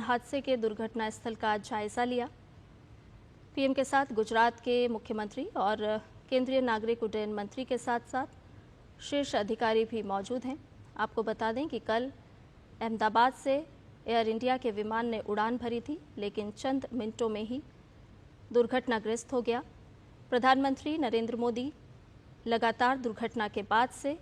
विमान हादसे के दुर्घटना स्थल का जायजा लिया। पीएम के साथ गुजरात के मुख्यमंत्री और केंद्रीय नागरिक उड्डयन मंत्री के साथ साथ शीर्ष अधिकारी भी मौजूद हैं। आपको बता दें कि कल अहमदाबाद से एयर इंडिया के विमान ने उड़ान भरी थी, लेकिन चंद मिनटों में ही दुर्घटनाग्रस्त हो गया। प्रधानमंत्री नरेंद्र मोदी लगातार दुर्घटना के बाद से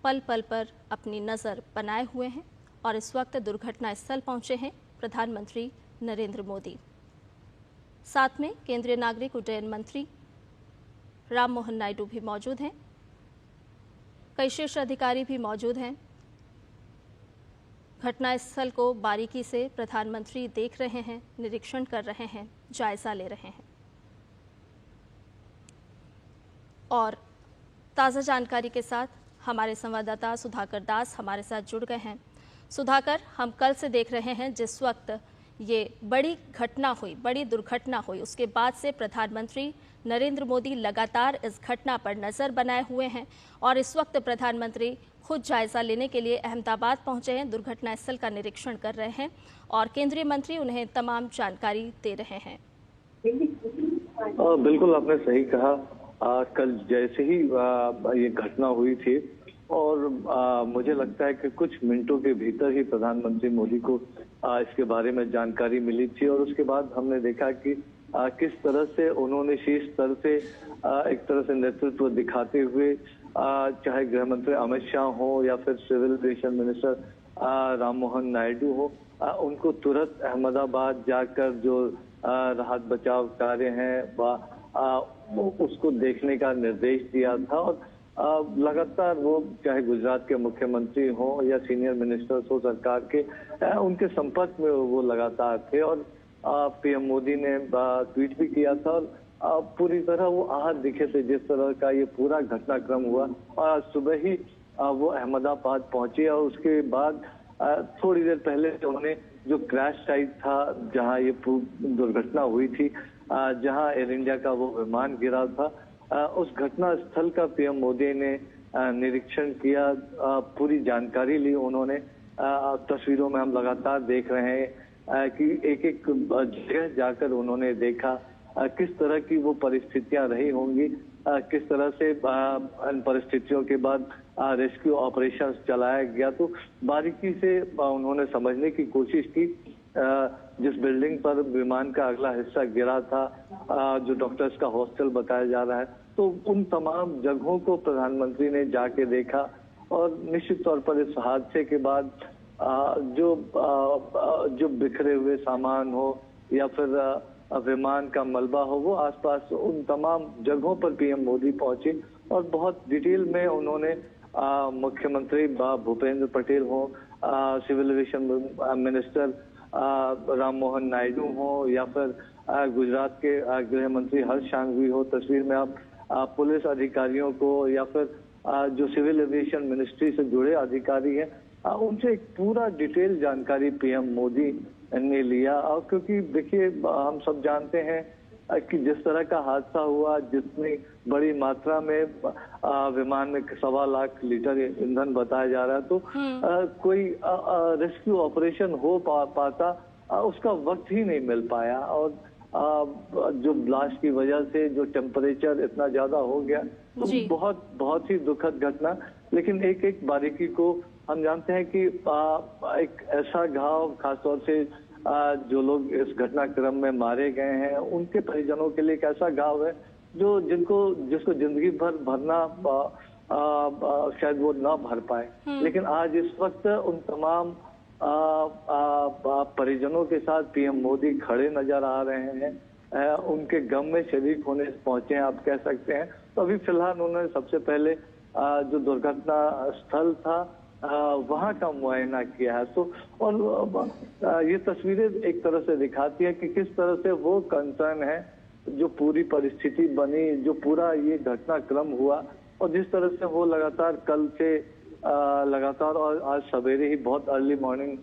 पल पल पर अपनी नज़र बनाए हुए हैं और इस वक्त दुर्घटना स्थल पहुंचे हैं प्रधानमंत्री नरेंद्र मोदी। साथ में केंद्रीय नागरिक उड्डयन मंत्री राम मोहन नायडू भी मौजूद हैं। कई शीर्ष अधिकारी भी मौजूद हैं। घटनास्थल को बारीकी से प्रधानमंत्री देख रहे हैं, निरीक्षण कर रहे हैं, जायजा ले रहे हैं। और ताज़ा जानकारी के साथ हमारे संवाददाता सुधाकर दास हमारे साथ जुड़ गए हैं। सुधाकर, हम कल से देख रहे हैं जिस वक्त ये बड़ी घटना हुई, बड़ी दुर्घटना हुई, उसके बाद से प्रधानमंत्री नरेंद्र मोदी लगातार इस घटना पर नज़र बनाए हुए हैं और इस वक्त प्रधानमंत्री खुद जायजा लेने के लिए अहमदाबाद पहुंचे हैं, दुर्घटना स्थल का निरीक्षण कर रहे हैं और केंद्रीय मंत्री उन्हें तमाम जानकारी दे रहे हैं। बिल्कुल, आपने सही कहा। कल जैसे ही ये घटना हुई थी और मुझे लगता है कि कुछ मिनटों के भीतर ही प्रधानमंत्री मोदी को इसके बारे में जानकारी मिली थी और उसके बाद हमने देखा कि किस तरह से उन्होंने शीर्ष स्तर से एक तरह से नेतृत्व दिखाते हुए चाहे गृह मंत्री अमित शाह हो या फिर civil aviation minister Ram Mohan Naidu हो, उनको तुरंत अहमदाबाद जाकर जो राहत बचाव कार्य हैं उसको देखने का निर्देश दिया था और लगातार वो चाहे गुजरात के मुख्यमंत्री हो या सीनियर मिनिस्टर्स हो सरकार के, उनके संपर्क में वो लगातार थे और पीएम मोदी ने ट्वीट भी किया था और पूरी तरह वो आहत दिखे थे जिस तरह का ये पूरा घटनाक्रम हुआ। और सुबह ही वो अहमदाबाद पहुंचे और उसके बाद थोड़ी देर पहले उन्होंने जो क्रैश साइट था जहां ये दुर्घटना हुई थी, जहां एयर इंडिया का वो विमान गिरा था, उस घटना स्थल का पीएम मोदी ने निरीक्षण किया, पूरी जानकारी ली उन्होंने। तस्वीरों में हम लगातार देख रहे हैं कि एक एक जगह जाकर उन्होंने देखा किस तरह की वो परिस्थितियां रही होंगी, किस तरह से इन परिस्थितियों के बाद रेस्क्यू ऑपरेशन चलाया गया। तो बारीकी से उन्होंने समझने की कोशिश की। जिस बिल्डिंग पर विमान का अगला हिस्सा गिरा था, जो डॉक्टर्स का हॉस्टल बताया जा रहा है, तो उन तमाम जगहों को प्रधानमंत्री ने जाके देखा और निश्चित तौर पर इस हादसे के बाद जो बिखरे हुए सामान हो या फिर विमान का मलबा हो, वो आसपास उन तमाम जगहों पर पीएम मोदी पहुंचे और बहुत डिटेल में उन्होंने मुख्यमंत्री भूपेंद्र पटेल हो, civil aviation minister Ram Mohan Naidu हो या फिर गुजरात के गृह मंत्री हर्ष सांघवी हो, तस्वीर में आप पुलिस अधिकारियों को या फिर जो सिविल एविएशन मिनिस्ट्री से जुड़े अधिकारी हैं, उनसे एक पूरा डिटेल जानकारी पीएम मोदी ने लिया। और क्योंकि देखिए, हम सब जानते हैं कि जिस तरह का हादसा हुआ, जितनी बड़ी मात्रा में विमान में 1.25 लाख लीटर ईंधन बताया जा रहा है, तो कोई रेस्क्यू ऑपरेशन हो पाता उसका वक्त ही नहीं मिल पाया। और जो ब्लास्ट की वजह से जो टेम्परेचर इतना ज्यादा हो गया, तो बहुत ही दुखद घटना। लेकिन एक एक बारीकी को हम जानते हैं कि एक ऐसा घाव, खासतौर से जो लोग इस घटनाक्रम में मारे गए हैं, उनके परिजनों के लिए एक ऐसा घाव है जिसको जिंदगी भर भरना शायद वो ना भर पाए। लेकिन आज इस वक्त उन तमाम परिजनों के साथ पीएम मोदी खड़े नजर आ रहे हैं, उनके गम में शरीक होने पहुंचे हैं, आप कह सकते हैं। तो अभी फिलहाल उन्होंने सबसे पहले जो दुर्घटना स्थल था वहां का मुआयना किया है। तो और ये तस्वीरें एक तरह से दिखाती है कि किस तरह से वो कंसर्न है, जो पूरी परिस्थिति बनी, जो पूरा ये घटनाक्रम हुआ और जिस तरह से वो लगातार कल से लगातार और आज सवेरे ही बहुत अर्ली मॉर्निंग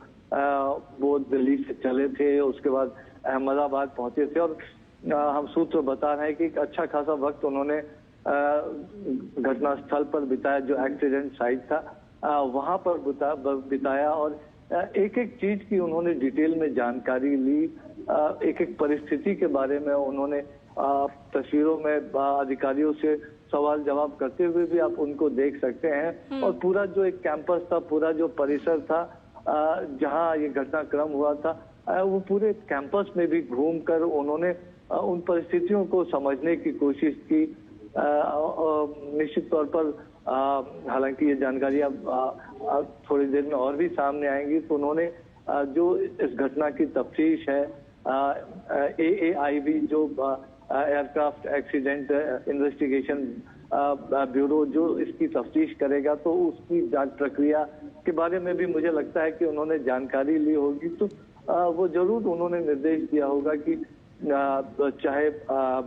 वो दिल्ली से चले थे, उसके बाद अहमदाबाद पहुंचे थे और हम सूत्र बता रहे हैं कि एक अच्छा खासा वक्त उन्होंने घटनास्थल पर बिताया, जो एक्सीडेंट साइट था वहां पर बिताया और एक एक चीज की उन्होंने डिटेल में जानकारी ली। एक एक परिस्थिति के बारे में उन्होंने तस्वीरों में अधिकारियों से सवाल जवाब करते हुए भी आप उनको देख सकते हैं। और पूरा जो एक कैंपस था, पूरा जो परिसर था जहां ये घटनाक्रम हुआ था, वो पूरे कैंपस में भी घूमकर उन्होंने उन परिस्थितियों को समझने की कोशिश की। निश्चित तौर पर हालांकि ये जानकारी अब थोड़ी देर में और भी सामने आएंगी, तो उन्होंने जो इस घटना की तफ्तीश है, AAIB जो एयरक्राफ्ट एक्सीडेंट इन्वेस्टिगेशन ब्यूरो जो इसकी तफ्तीश करेगा, तो उसकी जांच प्रक्रिया के बारे में भी मुझे लगता है कि उन्होंने जानकारी ली होगी। तो वो जरूर उन्होंने निर्देश दिया होगा कि चाहे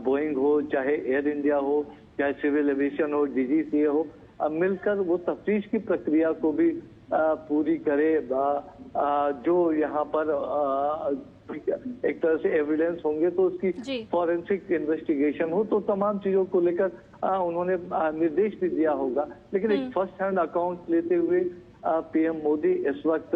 बोइंग हो, चाहे एयर इंडिया हो, चाहे सिविल एविएशन हो, DGCA हो, मिलकर वो तफ्तीश की प्रक्रिया को भी पूरी करे। जो यहाँ पर एक तरह से एविडेंस होंगे तो उसकी फॉरेंसिक इन्वेस्टिगेशन हो, तो तमाम चीजों को लेकर उन्होंने निर्देश भी दिया होगा। लेकिन एक फर्स्ट हैंड अकाउंट लेते हुए PM मोदी इस वक्त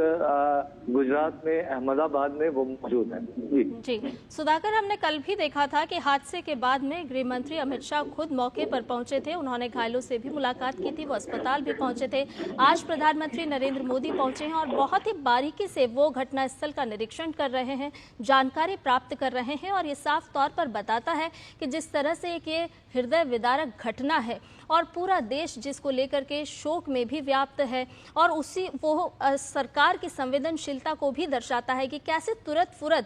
गुजरात में अहमदाबाद में वो मौजूद हैं। जी सुधाकर, हमने कल भी देखा था कि हादसे के बाद में गृह मंत्री अमित शाह खुद मौके पर पहुंचे थे। उन्होंने घायलों से भी मुलाकात की थी, वो अस्पताल भी पहुंचे थे। आज प्रधानमंत्री नरेंद्र मोदी पहुंचे हैं और बहुत ही बारीकी से वो घटनास्थल का निरीक्षण कर रहे हैं, जानकारी प्राप्त कर रहे हैं। और ये साफ तौर पर बताता है कि जिस तरह से एक ये हृदय विदारक घटना है और पूरा देश जिसको लेकर के शोक में भी व्याप्त है, और उसी वो सरकार की संवेदनशीलता को भी दर्शाता है कि कैसे तुरंत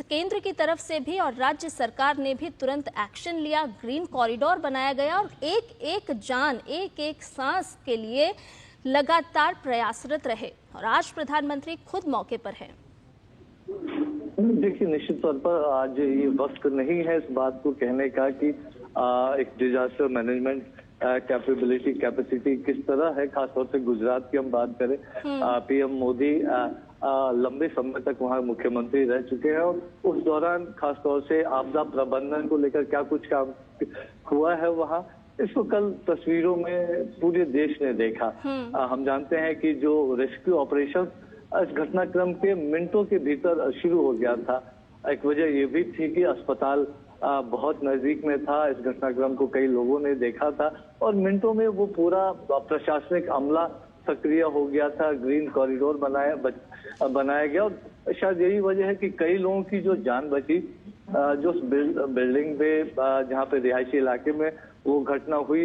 केंद्र की तरफ से भी और राज्य सरकार ने भी तुरंत एक्शन लिया, ग्रीन कॉरिडोर बनाया गया और एक एक जान, एक एक सांस के लिए लगातार प्रयासरत रहे। और आज प्रधानमंत्री खुद मौके पर हैं। देखिए, निश्चित तौर पर आज ये वक्त नहीं है इस बात को कहने का कि एक डिजास्टर मैनेजमेंट कैपेसिटी किस तरह है, खासतौर से गुजरात की हम बात करें। PM मोदी लंबे समय तक वहाँ मुख्यमंत्री रह चुके हैं और उस दौरान खासतौर से आपदा प्रबंधन को लेकर क्या कुछ काम हुआ है वहाँ, इसको कल तस्वीरों में पूरे देश ने देखा। हम जानते हैं कि जो रेस्क्यू ऑपरेशन इस घटनाक्रम के मिनटों के भीतर शुरू हो गया था। एक वजह ये भी थी कि अस्पताल बहुत नजदीक में था, इस घटनाक्रम को कई लोगों ने देखा था और मिनटों में वो पूरा प्रशासनिक अमला सक्रिय हो गया था, ग्रीन कॉरिडोर बनाया गया। और शायद यही वजह है कि कई लोगों की जो जान बची, जो बिल्डिंग पे जहाँ पे रिहायशी इलाके में वो घटना हुई,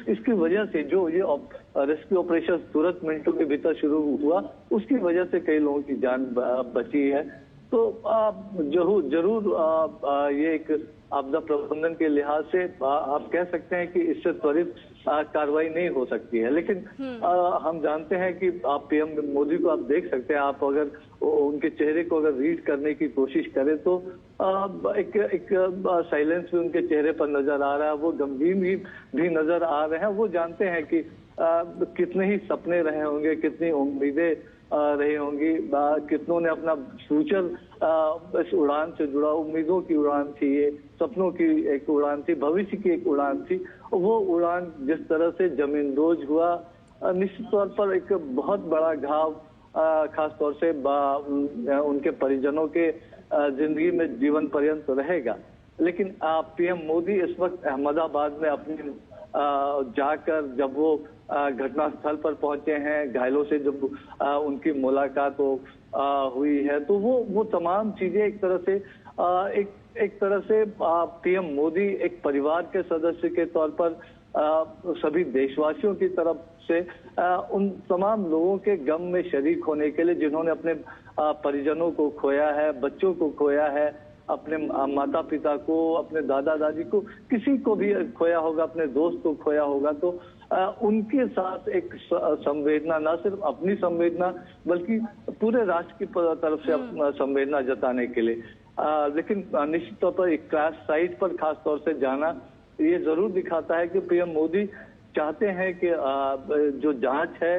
इसकी वजह से जो ये रेस्क्यू ऑपरेशन तुरंत मिनटों के भीतर शुरू हुआ, उसकी वजह से कई लोगों की जान बची है। तो जरूर ये एक आपदा प्रबंधन के लिहाज से आप कह सकते हैं कि इससे त्वरित कार्रवाई नहीं हो सकती है। लेकिन हम जानते हैं कि आप PM मोदी को आप देख सकते हैं, आप अगर उनके चेहरे को अगर रीड करने की कोशिश करें तो एक साइलेंस भी उनके चेहरे पर नजर आ रहा है, वो गमगीन भी नजर आ रहे हैं। वो जानते हैं कि कितने ही सपने रहे होंगे, कितनी उम्मीदें रही होंगी, कितनों ने अपना फ्यूचर इस उड़ान से जुड़ा, उम्मीदों की उड़ान थी, ये सपनों की एक उड़ान थी, भविष्य की एक उड़ान थी। वो उड़ान जिस तरह से जमींदोज हुआ, निश्चित तौर पर एक बहुत बड़ा घाव खास तौर से उनके परिजनों के जिंदगी में जीवन पर्यंत रहेगा। लेकिन PM मोदी इस वक्त अहमदाबाद में अपनी जाकर जब वो घटनास्थल पर पहुंचे हैं, घायलों से जब उनकी मुलाकात हुई है, तो वो तमाम चीजें एक तरह से PM मोदी एक परिवार के सदस्य के तौर पर सभी देशवासियों की तरफ से उन तमाम लोगों के गम में शरीक होने के लिए जिन्होंने अपने परिजनों को खोया है, बच्चों को खोया है, अपने माता पिता को, अपने दादा दादी को, किसी को भी खोया होगा, अपने दोस्त को खोया होगा, तो उनके साथ एक संवेदना, ना सिर्फ अपनी संवेदना बल्कि पूरे राष्ट्र की तरफ से संवेदना जताने के लिए। लेकिन निश्चित तौर पर एक क्रैश साइट पर खास तौर से जाना ये जरूर दिखाता है कि PM मोदी चाहते हैं कि जो जांच है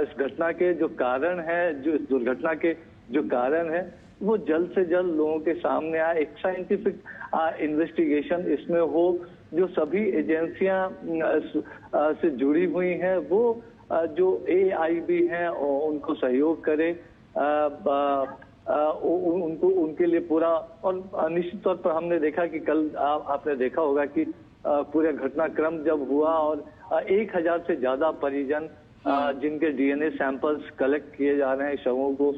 इस घटना के जो कारण है, जो इस दुर्घटना के जो कारण है, वो जल्द से जल्द लोगों के सामने आए, एक साइंटिफिक इन्वेस्टिगेशन इसमें हो, जो सभी एजेंसियां से जुड़ी हुई हैं वो जो AIB हैं उनको सहयोग करें, उनको उनके लिए पूरा। और निश्चित तौर पर हमने देखा कि कल आपने देखा होगा कि पूरे घटनाक्रम जब हुआ और 1000 से ज्यादा परिजन जिनके DNA सैंपल्स कलेक्ट किए जा रहे हैं शवों को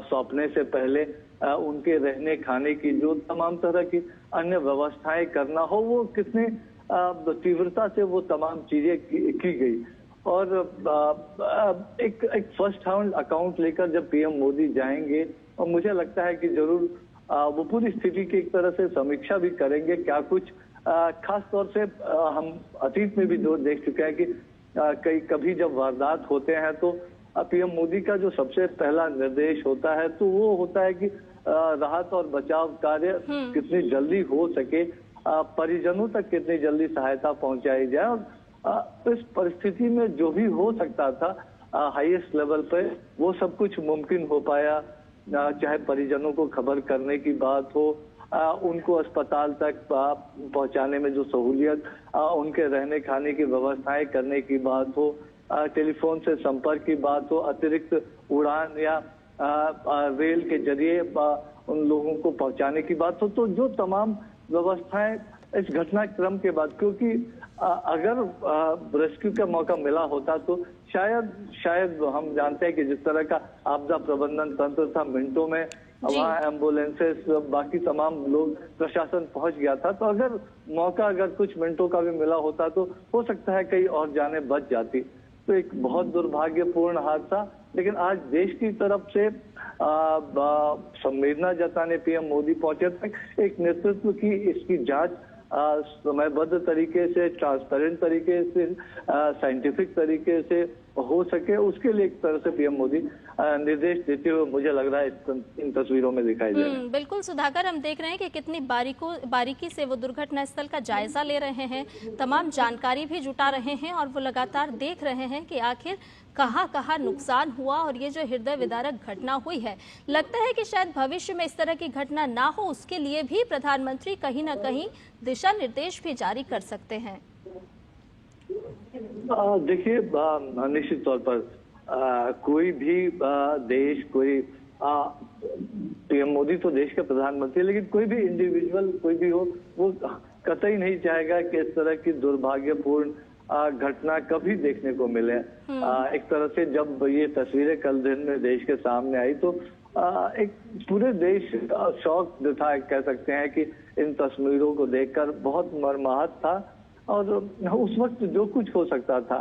सौंपने से पहले, उनके रहने खाने की जो तमाम तरह की अन्य व्यवस्थाएं करना हो, वो कितने तीव्रता से वो तमाम चीजें की गई। और एक फर्स्ट हैंड अकाउंट लेकर जब PM मोदी जाएंगे, और मुझे लगता है कि जरूर वो पूरी स्थिति की एक तरह से समीक्षा भी करेंगे। क्या कुछ खास तौर से हम अतीत में भी देख चुके हैं कि कभी जब वारदात होते हैं तो PM मोदी का जो सबसे पहला निर्देश होता है तो वो होता है कि राहत और बचाव कार्य कितनी जल्दी हो सके, परिजनों तक कितनी जल्दी सहायता पहुंचाई जाए। और इस परिस्थिति में जो भी हो सकता था हाईएस्ट लेवल पे, वो सब कुछ मुमकिन हो पाया। चाहे परिजनों को खबर करने की बात हो, उनको अस्पताल तक पहुंचाने में जो सहूलियत, उनके रहने खाने की व्यवस्थाएं करने की बात हो, टेलीफोन से संपर्क की बात हो, अतिरिक्त उड़ान या रेल के जरिए उन लोगों को पहुंचाने की बात हो, तो जो तमाम व्यवस्थाएं इस घटनाक्रम के बाद, क्योंकि अगर रेस्क्यू का मौका मिला होता तो शायद हम जानते हैं कि जिस तरह का आपदा प्रबंधन तंत्र था, मिनटों में वहाँ एम्बुलेंसेस बाकी तमाम लोग प्रशासन पहुंच गया था। तो अगर कुछ मिनटों का भी मिला होता तो हो सकता है कई और जानें बच जाती। तो एक बहुत दुर्भाग्यपूर्ण हादसा, लेकिन आज देश की तरफ से संवेदना जताने PM मोदी पहुंचे थे। एक नेतृत्व की इसकी जांच समयबद्ध तरीके से, ट्रांसपेरेंट तरीके से, साइंटिफिक तरीके से हो सके, उसके लिए एक तरह से PM मोदी निर्देश देते हुए मुझे लग रहा है इन तस्वीरों में दिखाई दे रहे हैं। बिल्कुल सुधाकर, हम देख रहे हैं कि कितनी बारीकी से वो दुर्घटना स्थल का जायजा ले रहे हैं, तमाम जानकारी भी जुटा रहे हैं और वो लगातार देख रहे हैं कि आखिर कहाँ नुकसान हुआ। और ये जो हृदय विदारक घटना हुई है, लगता है कि शायद भविष्य में इस तरह की घटना ना हो, उसके लिए भी प्रधानमंत्री कहीं ना कहीं दिशा निर्देश भी जारी कर सकते हैं। देखिए, निश्चित तौर पर कोई भी देश, कोई PM मोदी तो देश के प्रधानमंत्री, लेकिन कोई भी इंडिविजुअल कोई भी हो, वो कतई नहीं चाहेगा कि इस तरह की दुर्भाग्यपूर्ण घटना कभी देखने को मिले। एक तरह से जब ये तस्वीरें कल दिन में देश के सामने आई तो एक पूरे देश शौक था, कह सकते हैं कि इन तस्वीरों को देखकर बहुत मर्माहत था। और उस वक्त जो कुछ हो सकता था,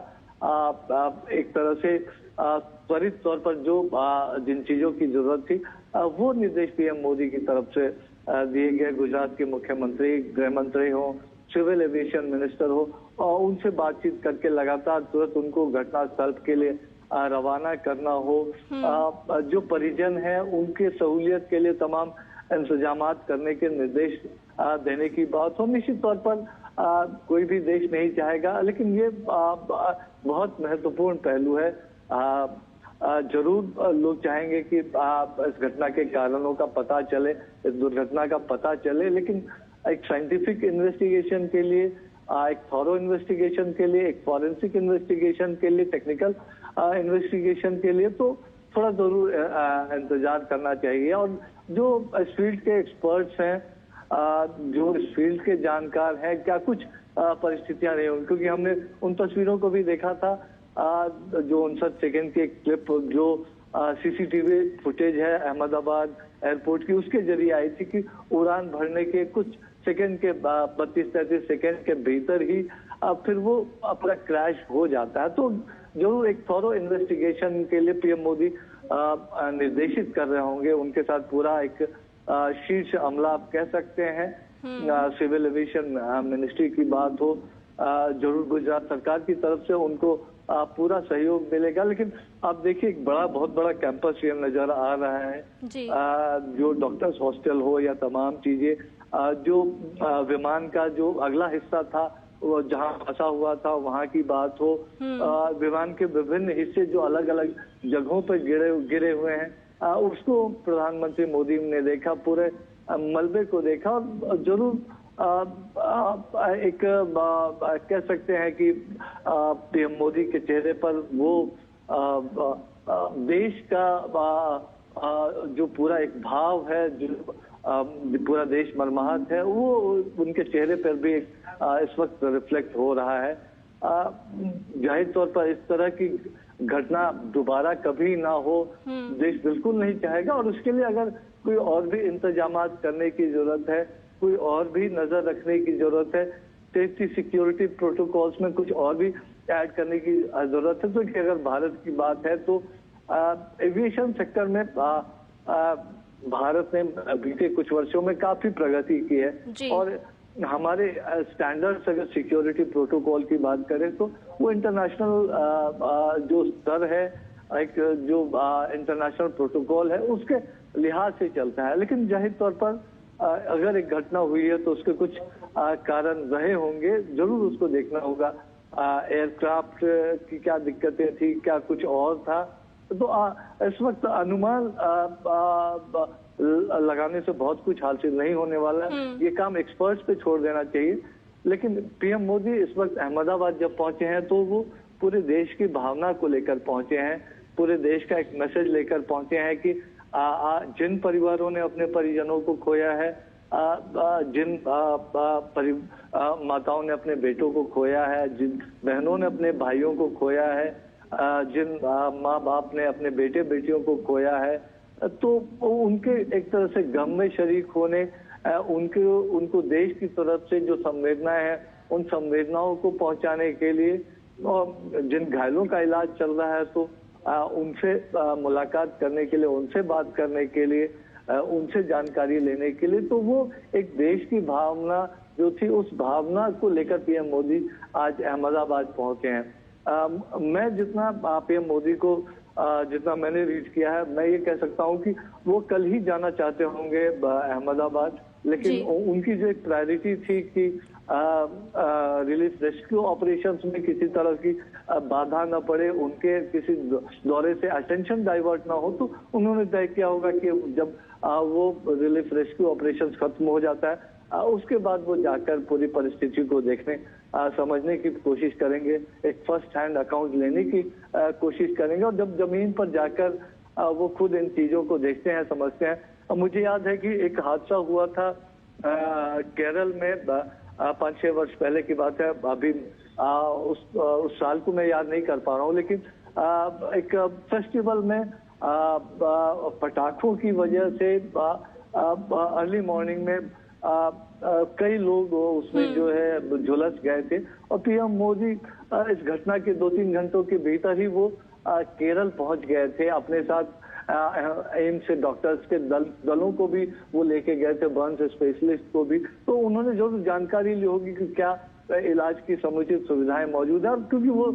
एक तरह से त्वरित तौर पर जो जिन चीजों की जरूरत थी वो निर्देश PM मोदी की तरफ से दिए गए। गुजरात के मुख्यमंत्री, गृह मंत्री हो, सिविल एविएशन मिनिस्टर हो, और उनसे बातचीत करके लगातार तुरंत उनको घटनास्थल के लिए रवाना करना हो। जो परिजन है उनके सहूलियत के लिए तमाम इंतजामात करने के निर्देश देने की बात हो। निश्चित तौर पर कोई भी देश नहीं चाहेगा, लेकिन ये बहुत महत्वपूर्ण पहलू है। जरूर लोग चाहेंगे कि इस घटना के कारणों का पता चले, इस दुर्घटना का पता चले, लेकिन एक साइंटिफिक इन्वेस्टिगेशन के लिए, एक थॉरो इन्वेस्टिगेशन के लिए, एक फॉरेंसिक इन्वेस्टिगेशन के लिए, टेक्निकल इन्वेस्टिगेशन के लिए तो थोड़ा जरूर इंतजार करना चाहिए। और जो इस फील्ड के एक्सपर्ट्स हैं, जो इस फील्ड के जानकार हैं, क्या कुछ परिस्थितियां रही होंगी, क्योंकि हमने उन तस्वीरों को भी देखा था, जो 59 सेकेंड की एक क्लिप जो CCTV फुटेज है अहमदाबाद एयरपोर्ट की, उसके जरिए आई थी कि उड़ान भरने के कुछ सेकंड के 32-33 सेकंड के भीतर ही फिर वो अपना क्रैश हो जाता है। तो जरूर एक थॉरो इन्वेस्टिगेशन के लिए PM मोदी निर्देशित कर रहे होंगे। उनके साथ पूरा एक शीर्ष अमला आप कह सकते हैं, सिविल एविएशन मिनिस्ट्री की बात हो, जरूर गुजरात सरकार की तरफ से उनको पूरा सहयोग मिलेगा। लेकिन आप देखिए, एक बहुत बड़ा कैंपस ये नजर आ रहा है जी। जो डॉक्टर्स हॉस्टल हो या तमाम चीजें, जो विमान का जो अगला हिस्सा था वो जहां फंसा हुआ था वहां की बात हो, विमान के विभिन्न हिस्से जो अलग अलग जगहों पर गिरे हुए हैं, उसको प्रधानमंत्री मोदी ने देखा, पूरे मलबे को देखा। और जरूर एक कह सकते हैं कि पीएम मोदी के चेहरे पर वो देश का जो पूरा एक भाव है, जो पूरा देश मर्माहत है, वो उनके चेहरे पर भी इस वक्त रिफ्लेक्ट हो रहा है। जाहिर तौर पर इस तरह की घटना दोबारा कभी ना हो, देश बिल्कुल नहीं चाहेगा, और उसके लिए अगर कोई और भी इंतजामात करने की जरूरत है, कोई और भी नजर रखने की जरूरत है, सेफ्टी सिक्योरिटी प्रोटोकॉल्स में कुछ और भी ऐड करने की जरूरत है। तो अगर भारत की बात है तो एविएशन सेक्टर में भारत ने बीते कुछ वर्षों में काफी प्रगति की है, और हमारे स्टैंडर्ड्स अगर सिक्योरिटी प्रोटोकॉल की बात करें तो वो इंटरनेशनल जो स्तर है, एक जो इंटरनेशनल प्रोटोकॉल है, उसके लिहाज से चलता है। लेकिन जाहिर तौर पर अगर एक घटना हुई है तो उसके कुछ कारण रहे होंगे, जरूर उसको देखना होगा। एयरक्राफ्ट की क्या दिक्कतें थी, क्या कुछ और था, तो इस वक्त अनुमान लगाने से बहुत कुछ हासिल नहीं होने वाला है। ये काम एक्सपर्ट्स पे छोड़ देना चाहिए। लेकिन पीएम मोदी इस वक्त अहमदाबाद जब पहुंचे हैं तो वो पूरे देश की भावना को लेकर पहुंचे हैं, पूरे देश का एक मैसेज लेकर पहुंचे हैं कि जिन परिवारों ने अपने परिजनों को खोया है, जिन माताओं ने अपने बेटों को खोया है, जिन बहनों ने अपने भाइयों को खोया है, जिन माँ बाप ने अपने बेटे बेटियों को खोया है, तो उनके एक तरह से गम में शरीक होने, उनको देश की तरफ से जो संवेदनाएं हैं उन संवेदनाओं को पहुंचाने के लिए, और जिन घायलों का इलाज चल रहा है तो उनसे मुलाकात करने के लिए, उनसे बात करने के लिए, उनसे जानकारी लेने के लिए, तो वो एक देश की भावना जो थी, उस भावना को लेकर पीएम मोदी आज अहमदाबाद पहुंचे हैं। मैं जितना पीएम मोदी को जितना मैंने रीच किया है, मैं ये कह सकता हूँ कि वो कल ही जाना चाहते होंगे अहमदाबाद, लेकिन उनकी जो एक प्रायोरिटी थी कि रिलीफ रेस्क्यू ऑपरेशंस में किसी तरह की बाधा न पड़े, उनके किसी दौरे से अटेंशन डाइवर्ट ना हो, तो उन्होंने तय किया होगा कि जब वो रिलीफ रेस्क्यू ऑपरेशंस खत्म हो जाता है उसके बाद वो जाकर पूरी परिस्थिति को देखने समझने की कोशिश करेंगे, एक फर्स्ट हैंड अकाउंट लेने की कोशिश करेंगे, और जब जमीन पर जाकर वो खुद इन चीजों को देखते हैं, समझते हैं। मुझे याद है कि एक हादसा हुआ था केरल में 5-6 वर्ष पहले की बात है, अभी उस साल को मैं याद नहीं कर पा रहा हूँ, लेकिन एक फेस्टिवल में पटाखों की वजह से अर्ली मॉर्निंग में कई लोग उसमें जो है झुलस गए थे, और पीएम मोदी इस घटना के 2-3 घंटों के भीतर ही वो केरल पहुंच गए थे। अपने साथ एम्स से डॉक्टर्स के दलों को भी वो लेके गए थे, बर्न्स स्पेशलिस्ट को भी, तो उन्होंने जो जानकारी ली होगी कि क्या इलाज की समुचित सुविधाएं मौजूद है, क्योंकि वो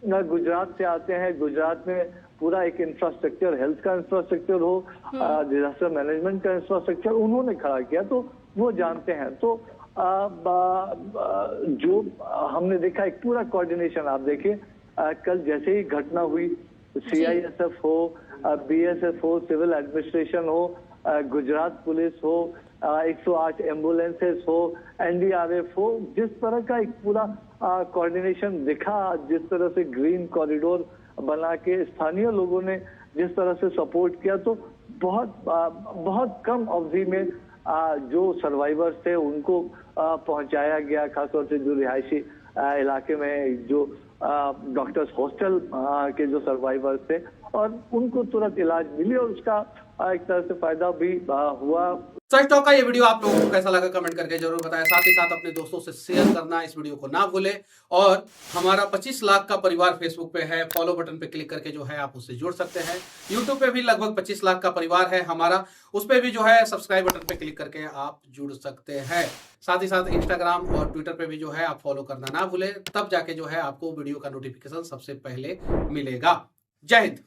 गुजरात से आते हैं। गुजरात में पूरा एक इंफ्रास्ट्रक्चर, हेल्थ का इंफ्रास्ट्रक्चर हो, डिजास्टर मैनेजमेंट का इंफ्रास्ट्रक्चर उन्होंने खड़ा किया, तो वो जानते हैं। तो जो हमने देखा एक पूरा कोऑर्डिनेशन, आप देखिए कल जैसे ही घटना हुई, सीआईएसएफ हो, बीएसएफ हो, सिविल एडमिनिस्ट्रेशन हो, गुजरात पुलिस हो, 108 एम्बुलेंसेस हो, एनडीआरएफ हो, जिस तरह का एक पूरा कोऑर्डिनेशन दिखा, जिस तरह से ग्रीन कॉरिडोर बना के स्थानीय लोगों ने जिस तरह से सपोर्ट किया, तो बहुत कम अवधि में जो सर्वाइवर्स थे उनको पहुंचाया गया, खासतौर से जो रिहायशी इलाके में जो डॉक्टर्स हॉस्टल के जो सर्वाइवर्स थे, और उनको तुरंत इलाज मिली, और उसका एक तरह से फायदा भी हुआ। सच टॉक का ये वीडियो आप लोगों को कैसा लगा कमेंट करके जरूर बताएं। साथ ही साथ अपने दोस्तों से शेयर करना इस वीडियो को ना भूलें, और हमारा 25 लाख का परिवार फेसबुक पे है, फॉलो बटन पे क्लिक करके जो है आप उससे जुड़ सकते हैं। यूट्यूब पे भी लगभग 25 लाख का परिवार है हमारा, उस पर भी जो है सब्सक्राइब बटन पे क्लिक करके आप जुड़ सकते हैं। साथ ही साथ इंस्टाग्राम और ट्विटर पे भी जो है आप फॉलो करना ना भूलें, तब जाके जो है आपको वीडियो का नोटिफिकेशन सबसे पहले मिलेगा। जय हिंद।